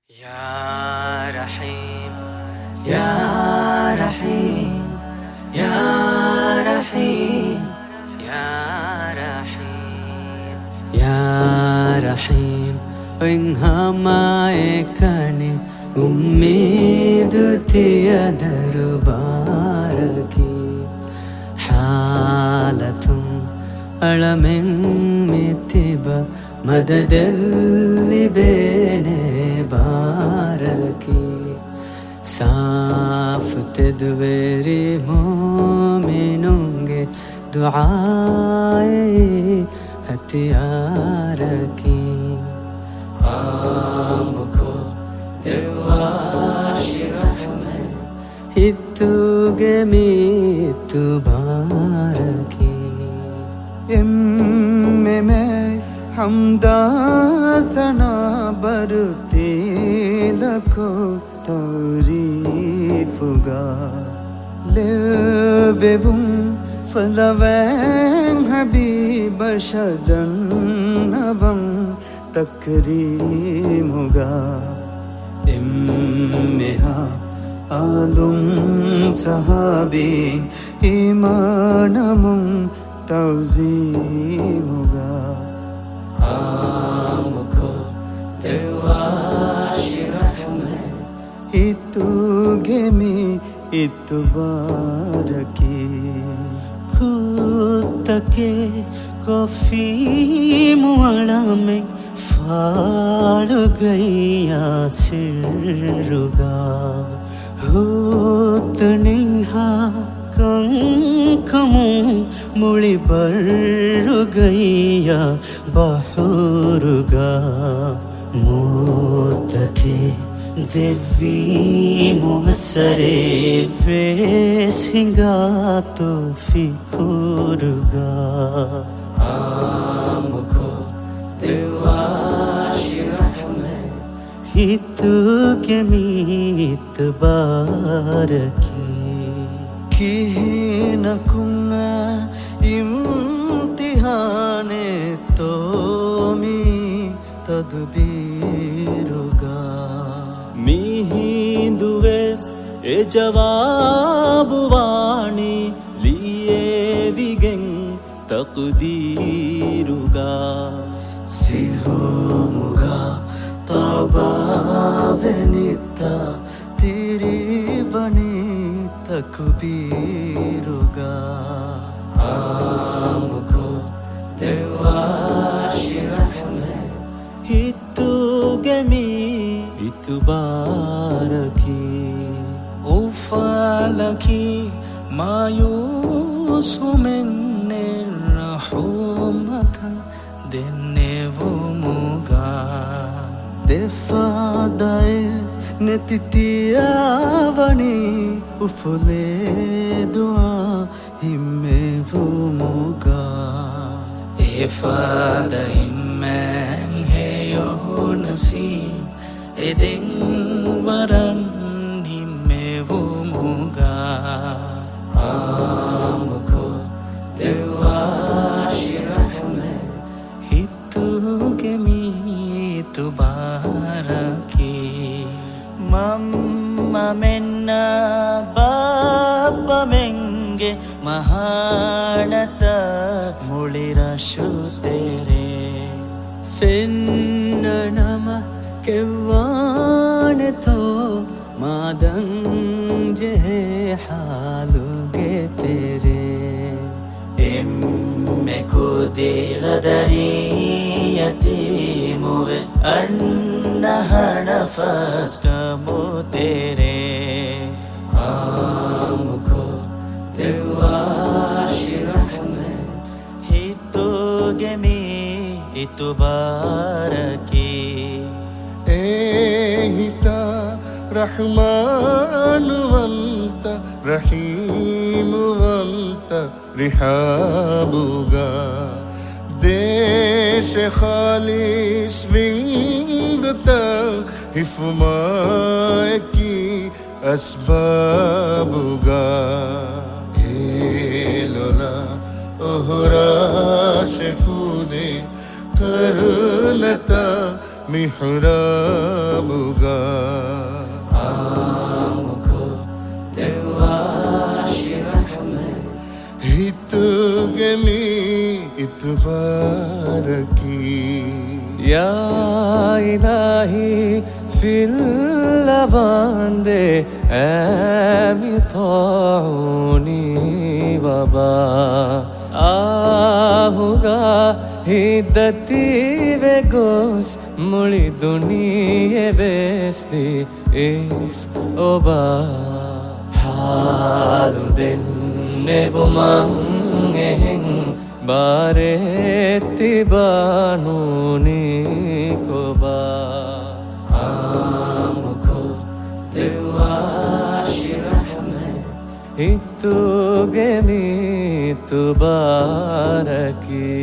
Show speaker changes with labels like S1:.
S1: Ya Rahim, Ya Rahim, Ya Rahim, Ya Rahim, Ya Rahim. Oing hamae kane उम्मीद थी दरबार की हालतुम अळमें मितिब मददल्ली बेने बारकी साफ तदवेरी मोमिनुंगे दुआए हथियार की आमुखो देवाशी रहमे हितुगे मितु बारकी
S2: इम्मे में हमदा सना बरती लखो तारीफुगा लेवेवुम सलवें हबीब शदन नवम तकरीमुगा इम्मेहा आलुम सहाबी ईमानमुम तौजीमुगा
S1: आमुखो देवाशी रहमे
S2: हितुगेमी इतबारकी
S3: खुदके कॉफी मुआड़ा में फाड़ गईया सिरुगा होत निहा कंकमु मुड़ी बर गईया बहुरुगा मोतते देवी मुहसरे वेस हिंगा तो फिकुरुगा
S1: आमुखो देवाशी रहमे
S3: हितुगे मीत बारकी
S2: किहिनकुंगा इम्तिहाने तोमी तदबीरुगा
S3: मिहिंदुवेस ए जवाब वाणी लिए विगें तकदीरुगा
S2: सिहोमुगा ताबावेनिता तेरी बनी तकबीरुगा
S1: आमुखो देवाशी रहमे
S3: हितुगे मीत बारकी
S2: उफालकी मायूस मिन्ने रहमता देने वो मुगा देफादाए नेतियावनी उफले दुआ हिम्मे वो muga
S1: ifada himmen heyo nasib edin waran himme wo muga amuko dewashi rahme
S2: हितुगे मीतु बारकी
S3: मम्मा मेन्ना बाबा मेंगे महानता मुളിरशु तेरे
S2: फिन्ननमा केवाने तो मादंजे हालुगे तेरे
S3: इम्मे को दिल दरी यतीमुवे अन्नहा नफस कमो तेरे
S1: amuko dewashi rahme
S3: हितुगे मीत बारकी
S4: एहिता रहमान वंत रहीम वंत रिहाबुगा देश खालिस विंदता हिफमाए की असबाबुगा हेलोला ओहरा शेफुदे करलता मिहराबुगा
S2: في اللبande أمطوني بابا آهوغا هدتي بغوس مولي دنيا بستي إس أوبا حالو دنne بمانغeng baretti banuni koba amukho dewashi rahme itu gemi tu baraki